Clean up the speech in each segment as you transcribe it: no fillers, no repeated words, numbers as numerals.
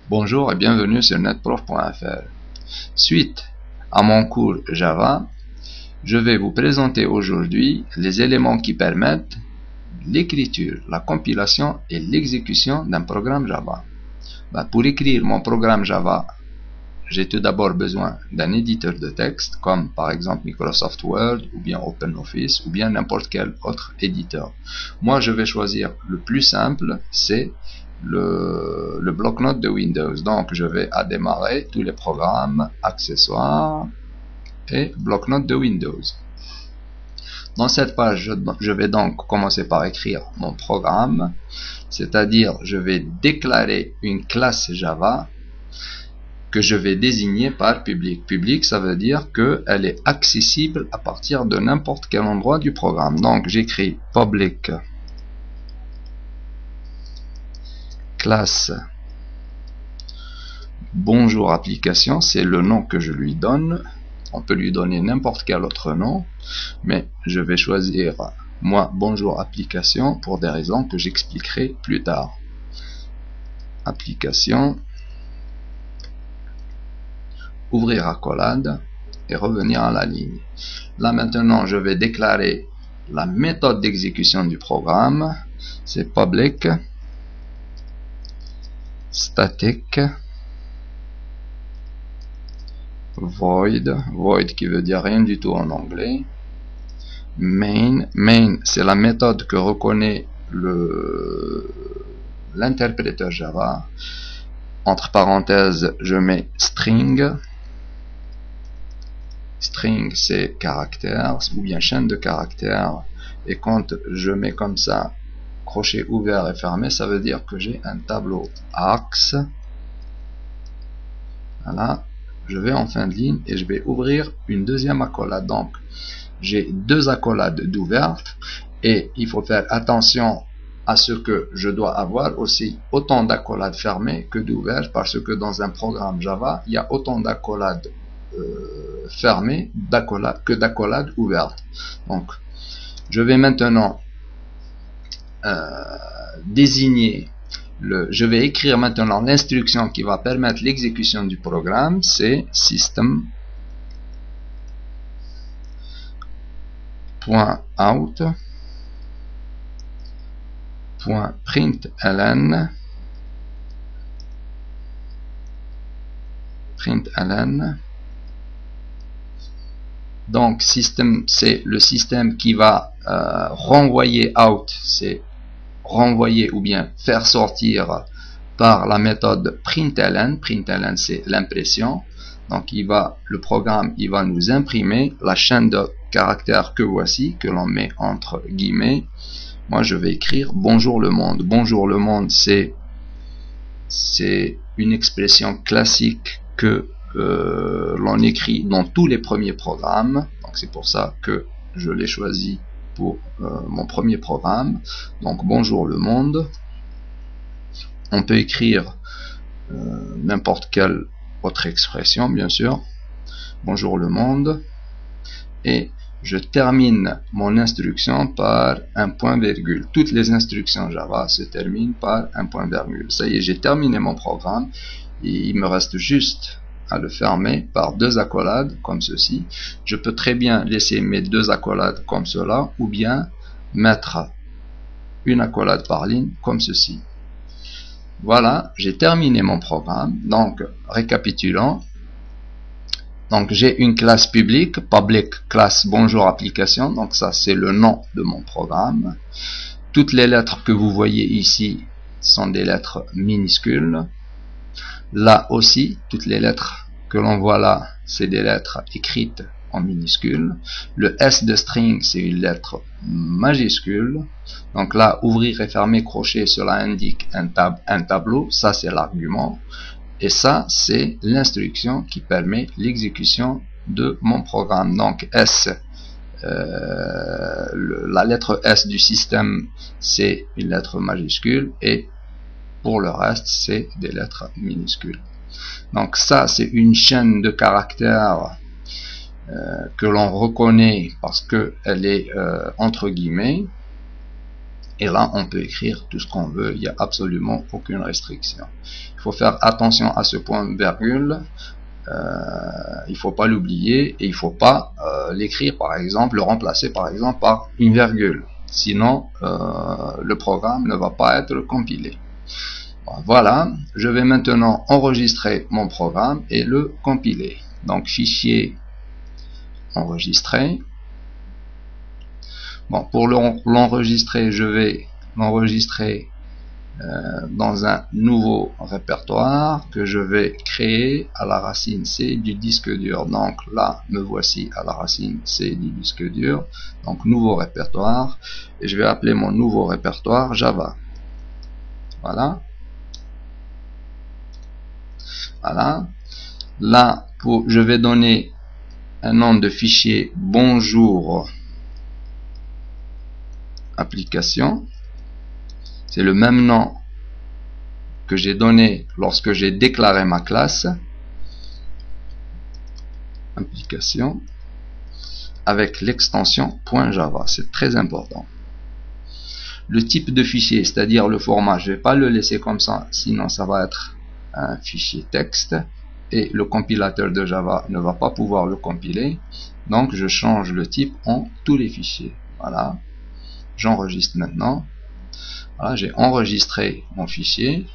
Bonjour et bienvenue sur netprof.fr. Suite à mon cours Java, je vais vous présenter aujourd'hui les éléments qui permettent l'écriture, la compilation et l'exécution d'un programme Java. Pour écrire mon programme Java, j'ai tout d'abord besoin d'un éditeur de texte comme par exemple Microsoft Word ou bien OpenOffice ou bien n'importe quel autre éditeur. Moi je vais choisir le plus simple, c'est le bloc-notes de Windows. Donc je vais à démarrer tous les programmes, accessoires et bloc-notes de Windows. Dans cette page, je vais donc commencer par écrire mon programme, c'est-à-dire je vais déclarer une classe Java que je vais désigner par public. Public, ça veut dire qu'elle est accessible à partir de n'importe quel endroit du programme. Donc j'écris public classe bonjour application, c'est le nom que je lui donne. On peut lui donner n'importe quel autre nom, mais je vais choisir moi bonjour application pour des raisons que j'expliquerai plus tard. Application, ouvrir accolade et revenir à la ligne. Là maintenant je vais déclarer la méthode d'exécution du programme, c'est public static void, void qui veut dire rien du tout en anglais, main, main c'est la méthode que reconnaît l'interpréteur Java. Entre parenthèses je mets string, string c'est caractère ou bien chaîne de caractères, et quand je mets comme ça crochet ouvert et fermé, ça veut dire que j'ai un tableau axe. Voilà, je vais en fin de ligne et je vais ouvrir une deuxième accolade. Donc j'ai deux accolades d'ouvertes et il faut faire attention à ce que je dois avoir aussi autant d'accolades fermées que d'ouvertes, parce que dans un programme Java il y a autant d'accolades fermées que d'accolades ouvertes. Donc je vais maintenant désigner je vais écrire maintenant l'instruction qui va permettre l'exécution du programme, c'est system.out.println donc system c'est le système qui va renvoyer out, c'est renvoyer ou bien faire sortir par la méthode println. Println c'est l'impression. Donc le programme il va nous imprimer la chaîne de caractères que voici, que l'on met entre guillemets. Moi je vais écrire bonjour le monde. Bonjour le monde c'est une expression classique que l'on écrit dans tous les premiers programmes. Donc c'est pour ça que je l'ai choisi pour mon premier programme. Donc bonjour le monde. On peut écrire n'importe quelle autre expression bien sûr. Bonjour le monde. Et je termine mon instruction par un point virgule. Toutes les instructions Java se terminent par un point virgule. Ça y est, j'ai terminé mon programme et il me reste juste à le fermer par deux accolades comme ceci. Je peux très bien laisser mes deux accolades comme cela ou bien mettre une accolade par ligne comme ceci. Voilà, j'ai terminé mon programme. Donc récapitulons. Donc j'ai une classe publique, public class bonjour application. Donc ça c'est le nom de mon programme. Toutes les lettres que vous voyez ici sont des lettres minuscules. Là aussi, toutes les lettres que l'on voit là, c'est des lettres écrites en minuscules. Le S de string, c'est une lettre majuscule. Donc là, ouvrir et fermer crochet, cela indique un tableau. Ça, c'est l'argument. Et ça, c'est l'instruction qui permet l'exécution de mon programme. Donc S, la lettre S du système, c'est une lettre majuscule, et pour le reste, c'est des lettres minuscules. Donc ça, c'est une chaîne de caractères que l'on reconnaît parce qu'elle est entre guillemets. Et là, on peut écrire tout ce qu'on veut, il n'y a absolument aucune restriction. Il faut faire attention à ce point virgule, il ne faut pas l'oublier, et il ne faut pas l'écrire, par exemple, le remplacer par exemple par une virgule. Sinon, le programme ne va pas être compilé. Voilà, je vais maintenant enregistrer mon programme et le compiler. Donc, fichier enregistré. Bon, pour l'enregistrer, je vais l'enregistrer dans un nouveau répertoire que je vais créer à la racine C du disque dur. Donc là, me voici à la racine C du disque dur. Donc nouveau répertoire. Et je vais appeler mon nouveau répertoire Java. Voilà. Voilà. Là, je vais donner un nom de fichier bonjour application. C'est le même nom que j'ai donné lorsque j'ai déclaré ma classe application avec l'extension .java. C'est très important. Le type de fichier, c'est-à-dire le format, je ne vais pas le laisser comme ça, sinon ça va être un fichier texte et le compilateur de Java ne va pas pouvoir le compiler. Donc je change le type en tous les fichiers. Voilà. J'enregistre maintenant. Voilà, j'ai enregistré mon fichier.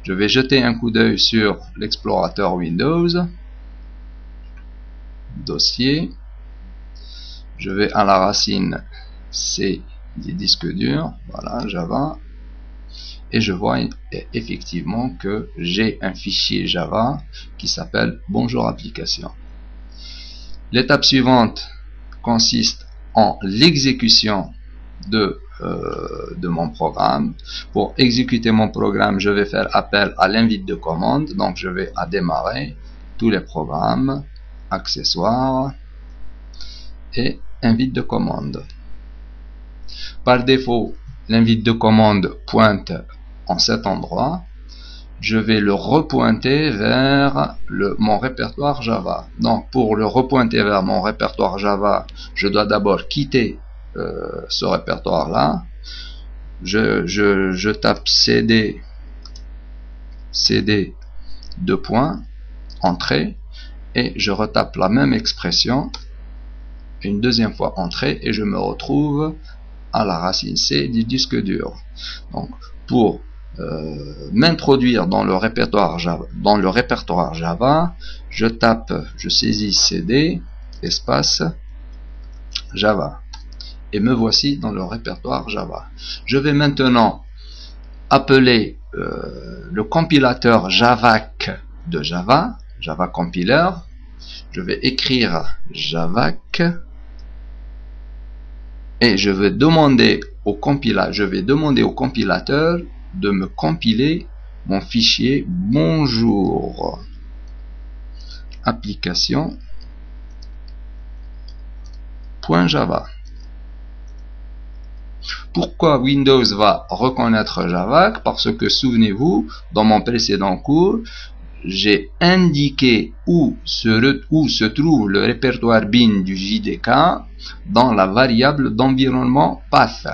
Je vais jeter un coup d'œil sur l'explorateur Windows. Dossier. Je vais à la racine C des disques durs. Voilà, Java. Et je vois effectivement que j'ai un fichier Java qui s'appelle Bonjour Application. L'étape suivante consiste en l'exécution de mon programme. Pour exécuter mon programme, je vais faire appel à l'invite de commande. Donc je vais à démarrer tous les programmes, accessoires et invite de commande. Par défaut, l'invite de commande pointe en cet endroit. Je vais le repointer vers mon répertoire Java. Donc pour le repointer vers mon répertoire Java, je dois d'abord quitter ce répertoire là. Je tape cd 2 points, entrée, et je retape la même expression une deuxième fois, entrée, et je me retrouve à la racine C du disque dur. Donc pour m'introduire dans le répertoire Java, je saisis cd espace Java et me voici dans le répertoire Java. Je vais maintenant appeler le compilateur Javac de Java Compiler. Je vais écrire Javac et je vais demander au compilateur de me compiler mon fichier bonjour application.java. Pourquoi Windows va reconnaître Javac? Parce que souvenez-vous, dans mon précédent cours, j'ai indiqué où se trouve le répertoire bin du JDK dans la variable d'environnement path.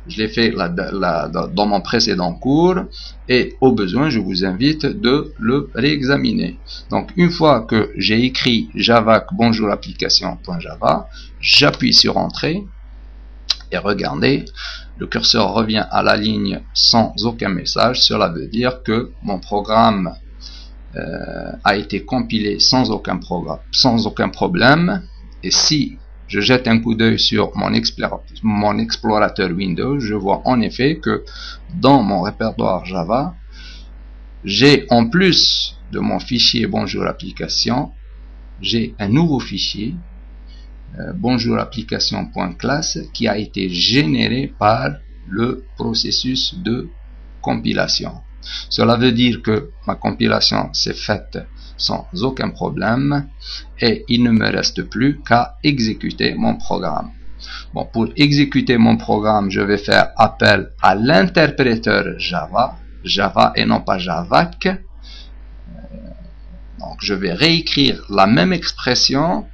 Je l'ai fait dans mon précédent cours et au besoin je vous invite de le réexaminer. Donc une fois que j'ai écrit javac bonjour application.java, j'appuie sur entrée et regardez, le curseur revient à la ligne sans aucun message. Cela veut dire que mon programme a été compilé sans aucun problème. Et si je jette un coup d'œil sur mon explorateur Windows, je vois en effet que dans mon répertoire Java, j'ai en plus de mon fichier bonjour application, j'ai un nouveau fichier bonjour application.class qui a été généré par le processus de compilation. Cela veut dire que ma compilation s'est faite sans aucun problème et il ne me reste plus qu'à exécuter mon programme. Bon, pour exécuter mon programme, je vais faire appel à l'interpréteur Java et non pas Javac. Donc je vais réécrire la même expression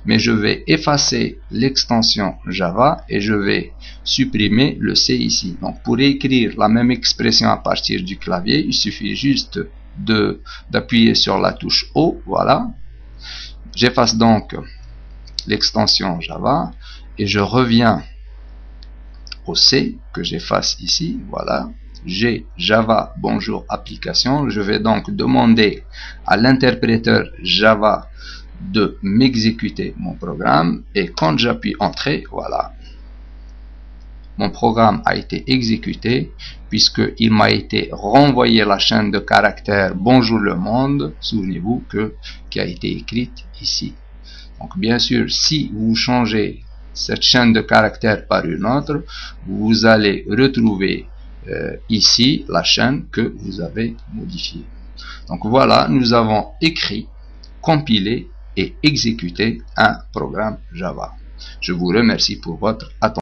mais je vais effacer l'extension Java et je vais supprimer le C ici. Donc pour écrire la même expression à partir du clavier, il suffit juste d'appuyer sur la touche O, voilà. J'efface donc l'extension Java et je reviens au C que j'efface ici, voilà. J'ai Java bonjour application. Je vais donc demander à l'interpréteur Java de m'exécuter mon programme et quand j'appuie entrée, voilà, mon programme a été exécuté puisqu'il m'a été renvoyé la chaîne de caractères bonjour le monde, souvenez-vous, qui a été écrite ici. Donc bien sûr, si vous changez cette chaîne de caractères par une autre, vous allez retrouver ici la chaîne que vous avez modifiée. Donc voilà, nous avons écrit, compilé et exécuté un programme Java. Je vous remercie pour votre attention.